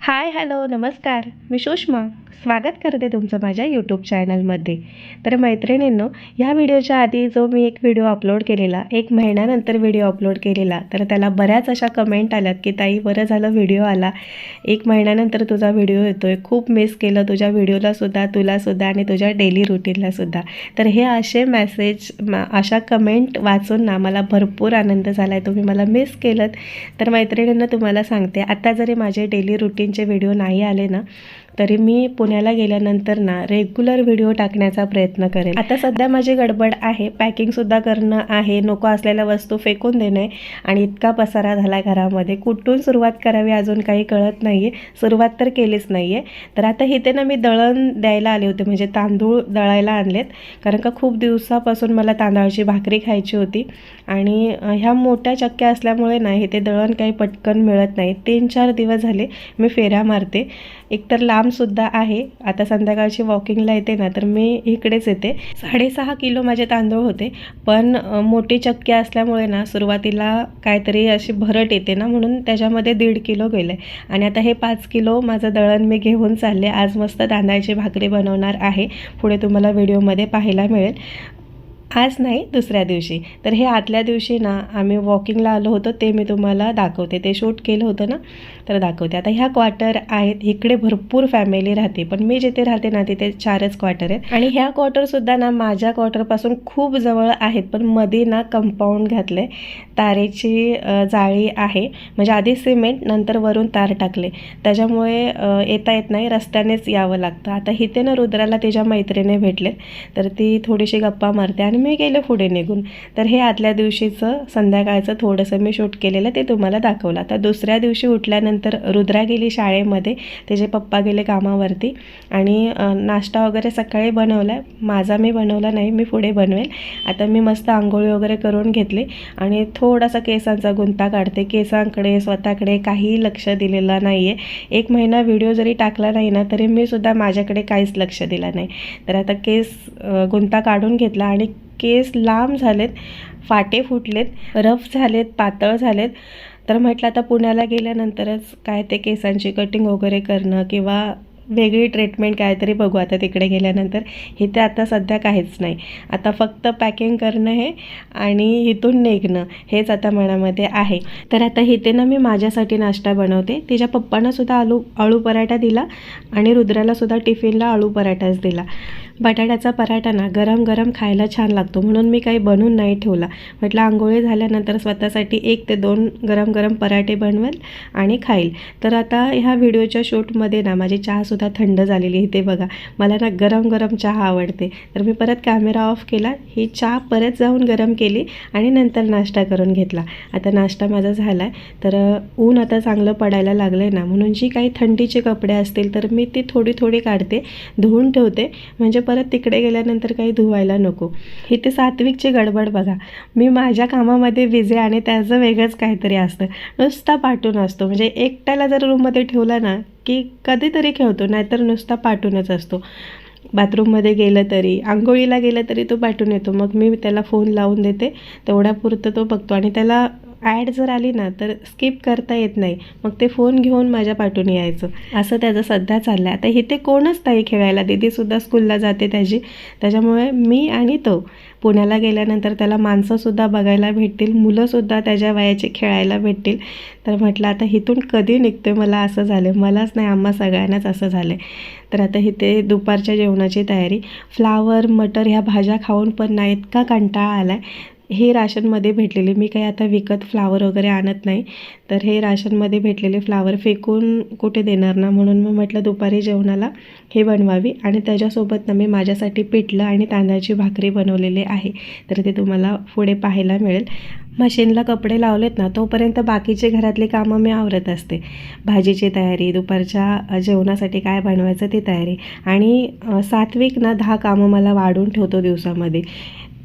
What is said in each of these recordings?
हाय, hello, नमस्कार. मी सुषमा. स्वागत करते तुमचं माझ्या यूट्यूब चॅनलमध्ये. तर मैत्रिणींनो, ह्या व्हिडिओच्या आधी जो मी एक व्हिडिओ अपलोड केलेला, 1 महिन्यानंतर व्हिडिओ अपलोड केलेला, तर त्याला बऱ्याच अशा कमेंट आल्यात, की "ताई बरं झालं व्हिडिओ आला. 1 महिन्यानंतर तुझा व्हिडिओ येतोय. खूप मिस केलं तुझ्या व्हिडिओलासुद्धा, तुलासुद्धा आणि तुझ्या डेली रुटीनलासुद्धा." तर हे असे मेसेज अशा कमेंट वाचून ना मला भरपूर आनंद झाला आहे. तुम्ही मला मिस केलंत. तर मैत्रिणींना तुम्हाला सांगते, आता जरी माझे डेली रुटीनचे व्हिडिओ नाही आले ना, तरी मी पुण्याला गेल्यानंतर ना रेग्युलर व्हिडिओ टाकण्याचा प्रयत्न करेन. आता सध्या माझी गडबड आहे, पॅकिंगसुद्धा करणं आहे, नको असलेल्या वस्तू फेकून देणे आणि इतका पसारा झाला घरामध्ये. कुठून सुरुवात करावी अजून काही कळत नाही आहे. सुरुवात तर केलीच नाही आहे. तर आता इथे ना मी दळण द्यायला आले होते, म्हणजे तांदूळ दळायला आणलेत, कारण का खूप दिवसापासून मला तांदळाची भाकरी खायची होती आणि ह्या मोठ्या चक्क्या असल्यामुळे ना इथे दळण काही पटकन मिळत नाही. 3-4 दिवस झाले मी फेऱ्या मारते. एकतर लांबसुद्धा आहे. आता संध्याकाळची वॉकिंगला येते ना, तर मी इकडेच येते. 6.5 किलो माझे तांदूळ होते, पण मोठी चक्की असल्यामुळे ना सुरुवातीला काहीतरी अशी भरट येते ना, म्हणून त्याच्यामध्ये 1.5 किलो गेले आणि आता हे 5 किलो माझं दळण मी घेऊन चालले. आज मस्त तांदळाची भाकरी बनवणार आहे. पुढे तुम्हाला व्हिडिओमध्ये पाहायला मिळेल. आज नाही, दुसऱ्या दिवशी. तर हे आदल्या दिवशी ना आम्ही वॉकिंगला आलो होतो, ते मी तुम्हाला दाखवते. ते शूट केलं होतं ना, तर दाखवते. आता ह्या क्वार्टर आहेत. इकडे भरपूर फॅमिली राहते, पण मी जिथे राहते ना तिथे 4च क्वार्टर आहेत आणि ह्या क्वार्टरसुद्धा ना माझ्या क्वार्टरपासून खूप जवळ आहेत, पण मध्ये ना कंपाऊंड घातले. तारेची जाळी आहे, म्हणजे आधी सिमेंट, नंतर वरून तार टाकले. त्याच्यामुळे येता येत नाही, रस्त्यानेच यावं लागतं. आता इथे ना रुद्राला तिच्या मैत्रिणी भेटले, तर ती थोडीशी गप्पा मारते आणि मी गेले पुढे निघून. तर हे आदल्या दिवशीचं संध्याकाळचं थोडंसं मी शूट केलेलं ते तुम्हाला दाखवलं. आता दुसऱ्या दिवशी उठल्यानंतर रुद्रा गेली शाळेमध्ये, तिचे पप्पा गेले कामावरती आणि नाश्ता वगैरे सकाळी बनवला. माझा मी बनवला नाही, मी पुढे बनवेल. आता मी मस्त आंघोळी वगैरे करून घेतली आणि थोडासा केसांचा गुंता काढते. केसांकडे स्वतःकडे काही लक्ष दिलेलं नाही आहे. 1 महिना व्हिडिओ जरी टाकला नाही ना, तरी मी सुद्धा माझ्याकडे काहीच लक्ष दिलं नाही. तर आता केस गुंता काढून घेतला आणि केस लांब झालेत, फाटे फुटलेत, रफ झालेत, पातळ झालेत. तर म्हटलं आता पुण्याला गेल्यानंतरच काय ते केसांची कटिंग वगैरे करणं किंवा वेगळी ट्रीटमेंट काहीतरी बघू आता तिकडे गेल्यानंतर. इथे आता सध्या काहीच नाही. आता फक्त पॅकिंग करणं हे आणि इथून निघणं हेच आता मनामध्ये आहे. तर आता इथे ना मी माझ्यासाठी नाश्ता बनवते. तिच्या पप्पांनासुद्धा आळू पराठा दिला आणि रुद्रालासुद्धा टिफिनला आळू पराठाच दिला. बटाट्याचा पराठा ना गरम गरम खायला छान लागतो, म्हणून मी काही बनवून नाही ठेवला. म्हटलं आंघोळी झाल्यानंतर स्वतःसाठी 1 ते 2 गरम गरम पराठे बनवेल आणि खाईल. तर आता ह्या व्हिडिओच्या शूटमध्ये ना माझी चहासुद्धा थंड झालेली. इथे बघा, मला ना गरम गरम चहा आवडते. तर मी परत कॅमेरा ऑफ केला, ही चहा परत जाऊन गरम केली आणि नंतर नाश्ता करून घेतला. आता नाश्ता माझा झाला आहे. तर ऊन आता चांगलं पडायला लागलं आहे ना, म्हणून जी काही थंडीचे कपडे असतील तर मी ती थोडी थोडी काढते, धुवून ठेवते, म्हणजे परत तिकडे गेल्यानंतर काही धुवायला नको. इथे सात्विकची गडबड बघा. मी माझ्या कामामध्ये बिझी आणि त्याचं वेगळंच काहीतरी असतं. नुसता पाठून असतो, म्हणजे एकट्याला जर रूममध्ये ठेवला ना की कधीतरी खेळतो, नाहीतर नुसता पाठूनच असतो. बाथरूममध्ये गेलं तरी, आंघोळीला गेलं तरी तो पाठून येतो. मग मी त्याला फोन लावून देते, तेवढ्यापुरतं तो बघतो आणि त्याला ॲड जर आली ना तर स्किप करता येत नाही. मग ते फोन घेऊन माझ्या पाठून यायचं, असं त्याचं सध्या चाललं आहे. आता इथे कोणच नाही खेळायला, दीदीसुद्धा स्कूलला जाते त्याच्यामुळे मी आणि तो. पुण्याला गेल्यानंतर त्याला माणसंसुद्धा बघायला भेटतील, मुलंसुद्धा त्याच्या वयाचे खेळायला भेटतील. तर म्हटलं आता इथून कधी निघते, मला असं झालं, मलाच नाही आम्हा सगळ्यांनाच असं झालं. तर आता इथे दुपारच्या जेवणाची तयारी. फ्लावर मटर ह्या भाज्या खाऊन पण ना इतका कंटाळा आला आहे. हे राशनमध्ये भेटलेले, मी काही आता विकत फ्लावर वगैरे आणत नाही. तर हे राशनमध्ये भेटलेले फ्लावर फेकून कुठे देणार ना, म्हणून मग म्हटलं दुपारी जेवणाला हे बनवावी आणि त्याच्यासोबत ना मी माझ्यासाठी पिठलं आणि तांदळाची भाकरी बनवलेली आहे. तर ते तुम्हाला पुढे पाहायला मिळेल. मशीनला कपडे लावलेत ना, तोपर्यंत बाकीचे घरातली कामं मी आवरत असते. भाजीची तयारी, दुपारच्या जेवणासाठी काय बनवायचं ती तयारी आणि सात्विक ना 10 कामं मला वाढून ठेवतो दिवसामध्ये.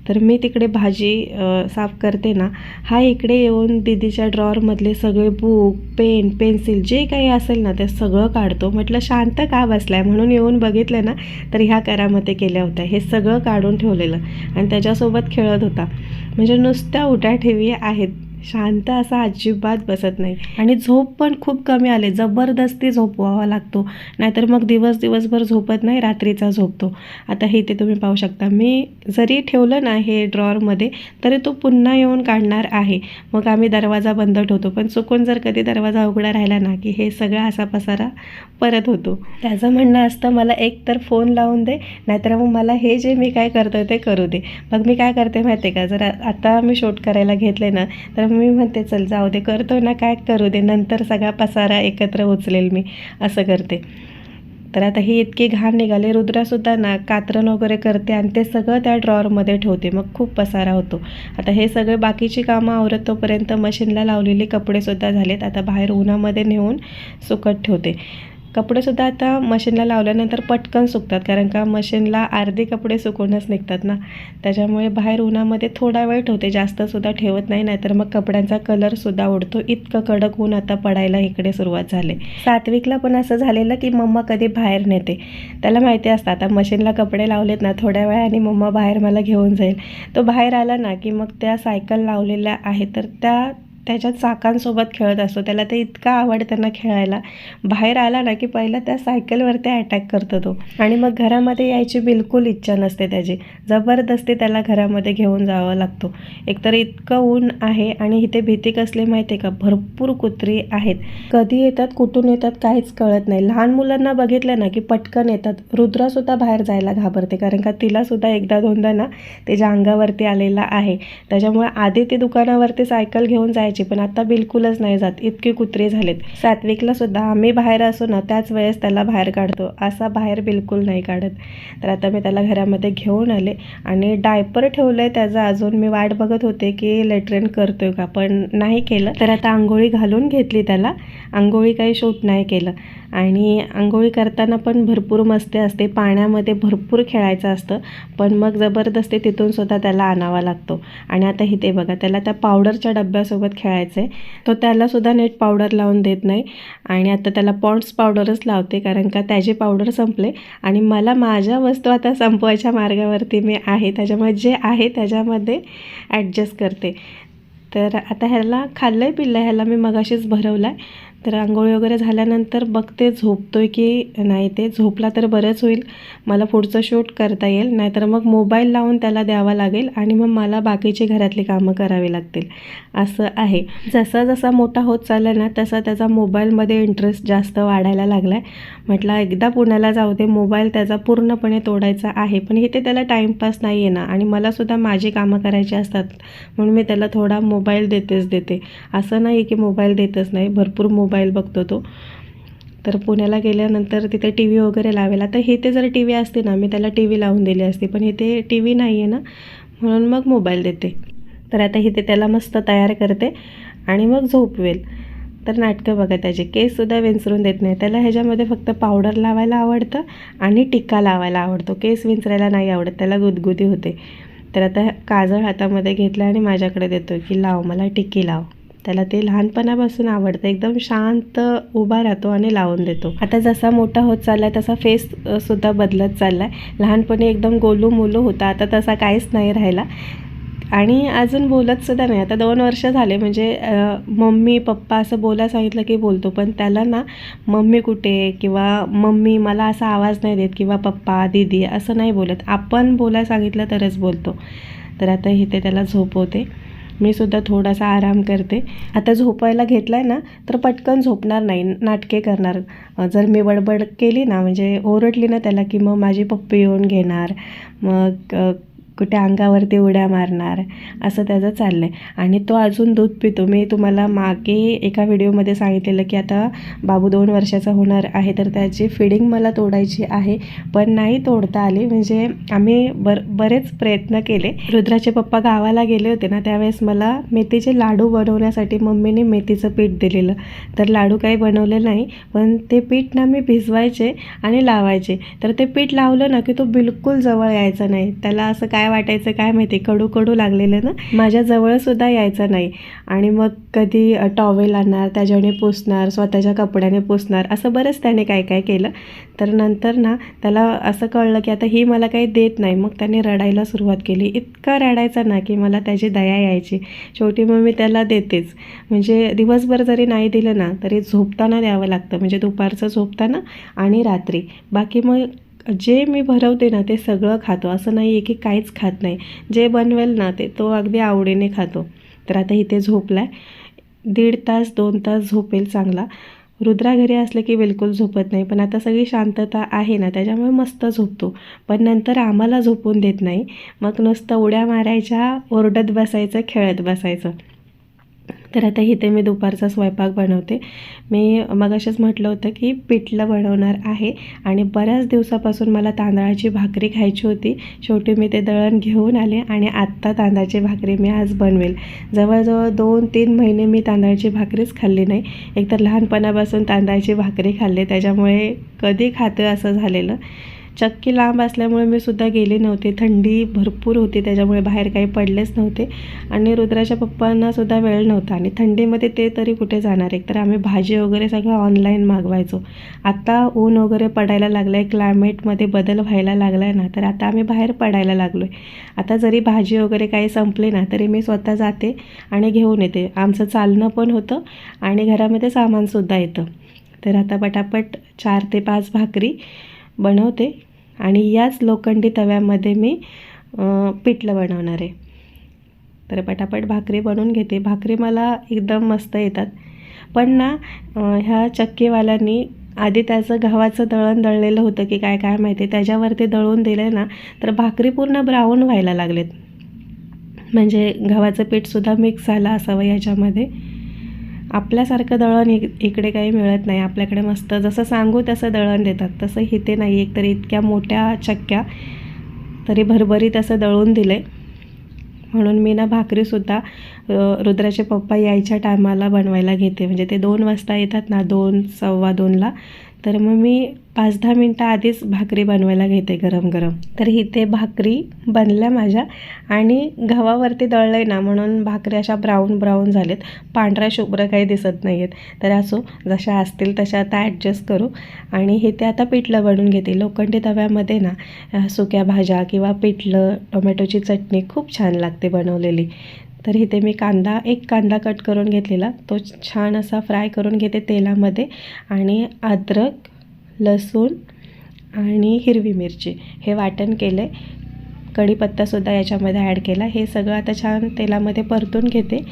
तर मी तिकडे भाजी साफ करते ना, हा इकडे येऊन दीदीच्या ड्रॉवरमधले सगळे बुक, पेन, पेन्सिल जे काही असेल ना ते सगळं काढतो. म्हटलं शांत का बसलाय, म्हणून येऊन बघितलं ना तर ह्या करामती केल्या होत्या. हे सगळं काढून ठेवलेलं आणि त्याच्यासोबत खेळत होता. म्हणजे नुसत्या उठाठेवी आहेत. शांत असा अजिबात बसत नाही आणि झोप पण खूप कमी आले, जबरदस्ती झोपवावा लागतो, नाहीतर मग दिवसभर झोपत नाही, रात्रीचा झोपतो. आता हे ते तुम्ही पाहू शकता, मी जरी ठेवलं ना हे ड्रॉवरमध्ये तरी तो पुन्हा येऊन काढणार आहे. मग आम्ही दरवाजा बंद ठेवतो, पण चुकून जर कधी दरवाजा उघडा राहिला ना की हे सगळा असा पसारा परत होतो. त्याचं म्हणणं असतं मला एक तर फोन लावून दे, नाहीतर मग मला हे जे मी काय करतोय ते करू दे. मग मी काय करते माहिती आहे का, जर आता मी शूट करायला घेतले ना तर मी म्हणते चल जाऊ दे, करतो ना काय करू दे, नंतर सगळा पसारा एकत्र उचलेल मी, असं करते. तर आता ही इतकी घाण निघाली. रुद्रासुद्धा ना कातरण वगैरे करते आणि ते सगळं त्या ड्रॉवरमध्ये ठेवते, मग खूप पसारा होतो. आता हे सगळे बाकीची कामं आवरत तोपर्यंत मशीनला लावलेले कपडेसुद्धा झालेत. आता बाहेर उन्हामध्ये नेऊन सुकत ठेवते. कपडेसुद्धा आता मशीनला लावल्यानंतर पटकन सुकतात, कारण का मशीनला अर्धे कपडे सुकूनच निघतात ना, त्याच्यामुळे बाहेर उन्हामध्ये थोडा वेळ ठेवते, जास्तसुद्धा ठेवत नाही, नाहीतर मग कपड्यांचा कलरसुद्धा उडतो. इतकं कडक ऊन आता पडायला इकडे सुरुवात झाली. सात्विकला पण असं झालेलं की मम्मा कधी बाहेर नेते, त्याला माहिती असतं आता मशीनला कपडे लावलेत ना थोड्या वेळाने मम्मा बाहेर मला घेऊन जाईल. तो बाहेर आला ना की मग त्या सायकल लावलेल्या आहे तर त्याच्यात चाकांसोबत खेळत असतो, त्याला ते इतकं आवडतं ना खेळायला. बाहेर आला ना की पहिला त्या सायकलवरती अटॅक करतो तो, आणि मग घरामध्ये यायची बिलकुल इच्छा नसते त्याची, जबरदस्ती त्याला घरामध्ये घेऊन जावं लागतो. एकतर इतकं ऊन आहे आणि इथे भीती कसली माहिती आहे का, भरपूर कुत्री आहेत, कधी येतात कुठून येतात काहीच कळत नाही. लहान मुलांना बघितलं ना की पटकन येतात. रुद्रासुद्धा बाहेर जायला घाबरते, कारण का तिलासुद्धा एकदा दोनदा ना त्याच्या अंगावरती आलेला आहे. त्याच्यामुळे आधी ती दुकानावरती सायकल घेऊन जायची, पण आता बिलकुलच नाही जात, इतकी कुत्रे झालेत. सात्विकला सुद्धा आम्ही बाहेर असो ना त्याच वेळेस त्याला बाहेर काढतो, असा बाहेर बिलकुल नाही काढत. तर आता मी त्याला घरामध्ये घेऊन आले आणि डायपर ठेवलं आहे त्याचा, अजून मी वाट बघत होते की लेट्रिन करतोय का, पण नाही केलं. तर आता आंघोळी घालून घेतली त्याला, आंघोळी काही शूट नाही केलं. आणि आंघोळी करताना पण भरपूर मस्ती असते, पाण्यामध्ये भरपूर खेळायचं असतं, पण मग जबरदस्ती तिथून सुद्धा त्याला आणावा लागतो. आणि आता इथे बघा, त्याला त्या पावडरच्या डब्यासोबत खेळायचं आहे, तो त्यालासुद्धा नेट पावडर लावून देत नाही. आणि आता त्याला पॉन्ड्स पावडरच लावते, कारण का त्याची पावडर संपले आणि मला माझ्या वस्तू आता संपवायच्या मार्गावरती मी आहे, त्याच्यामुळे जे आहे त्याच्यामध्ये ॲडजस्ट करते. तर आता ह्याला खाल्लं आहे पिल्लं, ह्याला मी मगाशीच भरवलं आहे. तर आंघोळी वगैरे झाल्यानंतर बघते झोपतोय की नाही, ते झोपला तर बरंच होईल, मला पुढचं शूट करता येईल, नाहीतर मग मोबाईल लावून त्याला द्यावा लागेल आणि मग मला बाकीची घरातली कामं करावी लागतील, असं आहे. जसा जसा मोठा होत चालला ना तसा त्याचा मोबाईलमध्ये इंटरेस्ट जास्त वाढायला लागला आहे. म्हटलं एकदा पुण्याला जाऊ दे, मोबाईल त्याचा पूर्णपणे तोडायचा आहे, पण इथे त्याला टाईमपास नाही आहे ना, आणि मलासुद्धा माझी कामं करायची असतात, म्हणून मी त्याला थोडा मोबाईल देते. असं नाही की मोबाईल देतच नाही, भरपूर मोबाईल बघतो तो. तर पुण्याला गेल्यानंतर तिथे टी व्ही वगैरे लावेल. आता इथे जर टी व्ही असते ना मी त्याला टी व्ही लावून दिली असते, पण इथे टी व्ही नाही आहे ना, म्हणून मग मोबाईल देते. तर आता इथे त्याला मस्त तयार करते आणि मग झोपवेल. तर नाटकं बघा, त्याचे केससुद्धा विंचरून देत नाही, त्याला ह्याच्यामध्ये फक्त पावडर लावायला आवडतं आणि टिक्का लावायला आवडतो, केस विंचरायला नाही आवडत, त्याला गुदगुदी होते. तर आता काजळ हातामध्ये घेतलं आणि माझ्याकडे देतो की लाव, मला टिक्की लाव. त्याला ते लहानपणापासून आवडतं, एकदम शांत उभा राहतो आणि लावून देतो. आता जसा मोठा होत चालला आहे तसा फेससुद्धा बदलत चालला आहे. लहानपणी एकदम गोलू मोलू होता, आता तसा काहीच नाही राहिला आणि अजून बोलतसुद्धा नाही. आता 2 वर्ष झाले, म्हणजे मम्मी पप्पा असं बोलायला सांगितलं की बोलतो, पण त्याला ना मम्मी कुठे किंवा मम्मी मला असा आवाज नाही देत, किंवा पप्पा दीदी असं नाही बोलत, आपण बोलायला सांगितलं तरच बोलतो. तर आता इथे त्याला झोपवते, मी सुद्धा थोडासा आराम करते. आता झोपायला घेतला आहे ना तर पटकन झोपणार नाही, नाटके करणार. जर मी बडबड केली ना, म्हणजे ओरडली ना त्याला, की मग माझी पप्पी येऊन घेणार, मग कुठे अंगावरती उड्या मारणार, असं त्याचं चाललं आहे. आणि तो अजून दूध पितो. मी तुम्हाला मागे एका व्हिडिओमध्ये सांगितलेलं की आता बाबू 2 वर्षाचा होणार आहे, तर त्याची फिडिंग मला तोडायची आहे, पण नाही तोडता आली. म्हणजे आम्ही बरेच प्रयत्न केले. रुद्राचे पप्पा गावाला गेले होते ना, त्यावेळेस मला मेथीचे लाडू बनवण्यासाठी मम्मीने मेथीचं पीठ दिलेलं, तर लाडू काही बनवले नाही, पण ते पीठ ना मी भिजवायचे आणि लावायचे. तर ते पीठ लावलं ना की तो बिलकुल जवळ यायचा नाही, त्याला असं काय काय वाटायचं काय माहिती, कडू कडू लागलेलं ना, माझ्या जवळसुद्धा यायचं नाही. आणि मग कधी टॉवेल आणणार, त्याच्याने पुसणार, स्वतःच्या कपड्याने पुसणार, असं बरंच त्याने काय काय केलं. तर नंतर ना त्याला असं कळलं की आता ही मला काही देत नाही. मग त्याने रडायला सुरुवात केली. इतका रडायचा ना की मला त्याची दया यायची. शेवटी मग मी त्याला देतेच. म्हणजे दिवसभर जरी नाही दिलं ना तरी झोपताना द्यावं लागतं, म्हणजे दुपारचं झोपताना आणि रात्री. बाकी मग जे मी भरवते ना ते सगळं खातो. असं नाही आहे की काहीच खात नाही. जे बनवेल ना ते तो अगदी आवडीने खातो. तर आता इथे झोपला आहे. 1.5 तास 2 तास झोपेल चांगला. रुद्रा घरी असले की बिलकुल झोपत नाही, पण आता सगळी शांतता आहे ना त्याच्यामुळे मस्त झोपतो. पण नंतर आम्हाला झोपून देत नाही. मग नुसतं उड्या मारायच्या, ओरडत बसायचं, खेळत बसायचं. तर आता इथे मी दुपारचा स्वयंपाक बनवते. मी मगाशीच म्हटलं होतं की पिठलं बनवणार आहे आणि बऱ्याच दिवसापासून मला तांदळाची भाकरी खायची होती. शेवटी मी ते दळण घेऊन आले आणि आत्ता तांदळाची भाकरी मी आज बनवेल. जवळजवळ 2-3 महिने मी तांदळाची भाकरीच खाल्ली नाही. एकतर लहानपणापासून तांदळाची भाकरी खाल्ली, त्याच्यामुळे कधी खातं असं झालेलं. चक्की लांब असल्यामुळे मी सुद्धा गेले नव्हते. थंडी भरपूर होती, त्याच्यामुळे बाहेर काही पडलेच नव्हते. आणि रुद्राच्या पप्पांना सुद्धा वेळ नव्हता आणि थंडीमध्ये ते तरी कुठे जाणार. एकतर आम्ही भाजी वगैरे सगळं ऑनलाईन मागवायचो. आता ऊन वगैरे पडायला लागलं आहे, क्लायमेटमध्ये बदल व्हायला लागला आहे ना, तर आता आम्ही बाहेर पडायला लागलो आहे. आता जरी भाजी वगैरे काही संपली ना तरी मी स्वतः जाते आणि घेऊन येते. आमचं चालणं पण होतं आणि घरामध्ये सामानसुद्धा येतं. तर आता पटापट 4 ते 5 भाकरी बनवते आणि याच लोखंडी तव्यामध्ये मी पिठलं बनवणार आहे. तर पटापट भाकरी बनवून घेते. भाकरी मला एकदम मस्त येतात. पण ना ह्या चक्कीवाल्यांनी आधी त्याचं गव्हाचं दळण दळलेलं होतं की काय काय माहिती, त्याच्यावरती दळून दिलं ना तर भाकरी पूर्ण ब्राऊन व्हायला लागलेत. म्हणजे गव्हाचं पीठसुद्धा मिक्स झालं असावं याच्यामध्ये. आपल्यासारखं दळण इकडे काही मिळत नाही. आपल्याकडे मस्त जसं सांगू तसं दळण देतात, तसं इथे नाही. एकतर इतक्या मोठ्या चक्क्या, तरी भरभरीत असं दळून दिलं आहे. म्हणून मी ना भाकरीसुद्धा रुद्राचे पप्पा यायच्या टायमाला बनवायला घेते. म्हणजे ते 2 वाजता येतात ना, 2 सव्वा 2ला. तर मग मी 5-10 मिनटं आधीच भाकरी बनवायला घेते गरम गरम. तर इथे भाकरी बनल्या माझ्या आणि गव्हावरती दळलं आहे ना म्हणून भाकरी अशा ब्राऊन ब्राऊन झालेत. पांढऱ्या शुभ्र काही दिसत नाही आहेत. तर असो, जशा असतील तशा आता ॲडजस्ट करू. आणि इथे आता पिठलं बनवून घेते. लोखंडी तव्यामध्ये ना सुक्या भाज्या किंवा पिठलं, टोमॅटोची चटणी खूप छान लागते बनवलेली. तर इथे मी एक कांदा कट करून घेतलेला, तो छान असा फ्राय करून घेते तेलामध्ये. आणि अद्रक, लसूण आणि हिरवी मिरची हे वाटण केले. कढीपत्तासुद्धा याच्यामध्ये ॲड केला. हे सगळं आता छान तेलामध्ये परतून घेते.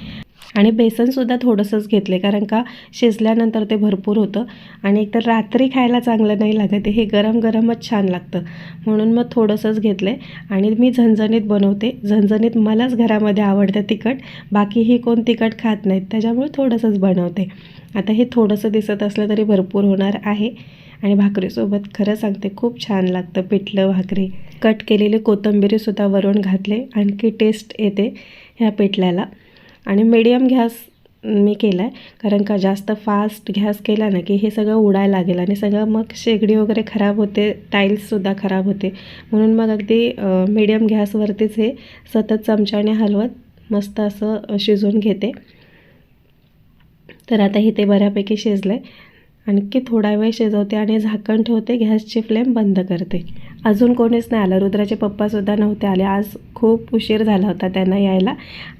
आणि बेसनसुद्धा थोडंसंच घेतले, कारण का शिजल्यानंतर ते भरपूर होतं आणि एकतर रात्री खायला चांगलं नाही लागत, हे गरम गरमच छान लागतं. म्हणून मग थोडंसंच घेतलं आहे. आणि मी झणझणीत बनवते. झणझणीत मलाच घरामध्ये आवडतं तिखट, बाकीही कोण तिखट खात नाहीत, त्याच्यामुळे थोडंसंच बनवते. आता हे थोडंसं दिसत असलं तरी भरपूर होणार आहे. आणि भाकरीसोबत खरं सांगते खूप छान लागतं पिठलं भाकरी. कट केलेली कोथिंबीरसुद्धा वरून घातले, आणखी टेस्ट येते ह्या पिठल्याला. आणि मीडियम गॅस मी केला आहे, कारण का जास्त फास्ट गॅस केला ना की हे सगळं उडायला लागेल आणि सगळं मग शेगडी वगैरे खराब होते, टाईल्ससुद्धा खराब होते. म्हणून मग अगदी मीडियम गॅसवरतीच हे सतत चमच्याने हलवत मस्त असं शिजवून घेते. तर आता इथे बऱ्यापैकी शिजलं आहे. आणखी थोडा वेळ शिजवते आणि झाकण ठेवते, गॅसची फ्लेम बंद करते. अजून कोणीच नाही आलं. रुद्राचे पप्पासुद्धा नव्हते आले. आज खूप उशीर झाला होता त्यांना यायला.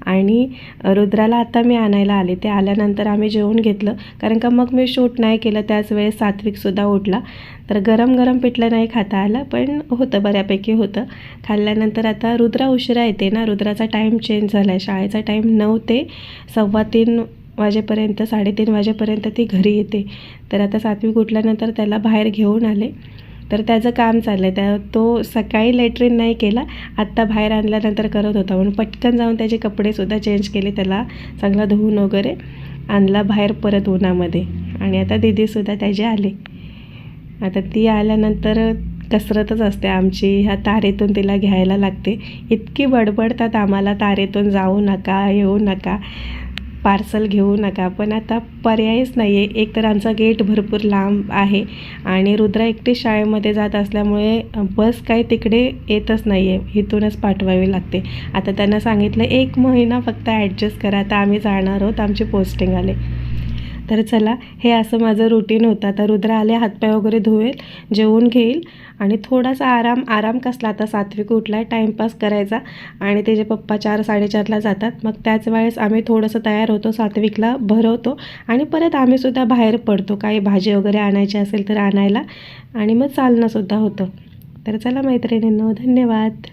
आणि रुद्राला आता मी आणायला आले. ते आल्यानंतर आम्ही जेवून घेतलं, कारण का मग मी शूट नाही केलं. त्याच वेळेस सात्विकसुद्धा उठला. तर गरम गरम पिठलं नाही खाता आलं, पण होतं, बऱ्यापैकी होतं. खाल्ल्यानंतर आता रुद्रा उशिरा येते ना, रुद्राचा टाईम चेंज झाला आहे. शाळेचा टाईम 9 ते 3:15 वाजेपर्यंत, 3:30 वाजेपर्यंत ती घरी येते. तर आता सात्विक उठल्यानंतर त्याला बाहेर घेऊन आले. तर त्याचं काम चाललं आहे. तो सकाळी लेट्रिन नाही केला, आत्ता बाहेर आणल्यानंतर करत होता. म्हणून पटकन जाऊन त्याचे कपडेसुद्धा चेंज केले, त्याला चांगला धुवून वगैरे आणला बाहेर परत उन्हामध्ये. आणि आता दीदीसुद्धा त्याचे आले. आता ती आल्यानंतर कसरतच असते आमची. ह्या तारेतून तिला घ्यायला लागते. इतकी बडबडतात आम्हाला, तारेतून जाऊ नका, येऊ नका. पार्सल घेऊ नका, पण आता पर्यायच नाही आहे. एक तर आमचा गेट भरपूर लांब आहे आणि रुद्रा एकटी शाळेमध्ये जात असल्यामुळे बस काही तिकडे येतच नाही आहे, इथूनच पाठवावी लागते. आता त्यांना सांगितलं 1 महिना फक्त ॲडजस्ट करा, आता आम्ही जाणार आहोत, आमची पोस्टिंग आले. तर चला, हे असं माझं रुटीन होतं. आता रुद्र आले, हातपाय वगैरे धुवेल, जेवून घेईल आणि थोडासा आराम कसला, आता सात्विक उठला, टाईमपास करायचा आणि त्याचे पप्पा 4-4:30ला जातात. मग त्याच वेळेस आम्ही थोडंसं तयार होतो, सात्विकला भरवतो आणि परत आम्हीसुद्धा बाहेर पडतो, काही भाजी वगैरे आणायची असेल तर आणायला आणि मग चालणंसुद्धा होतं. तर चला मैत्रिणींनो, धन्यवाद.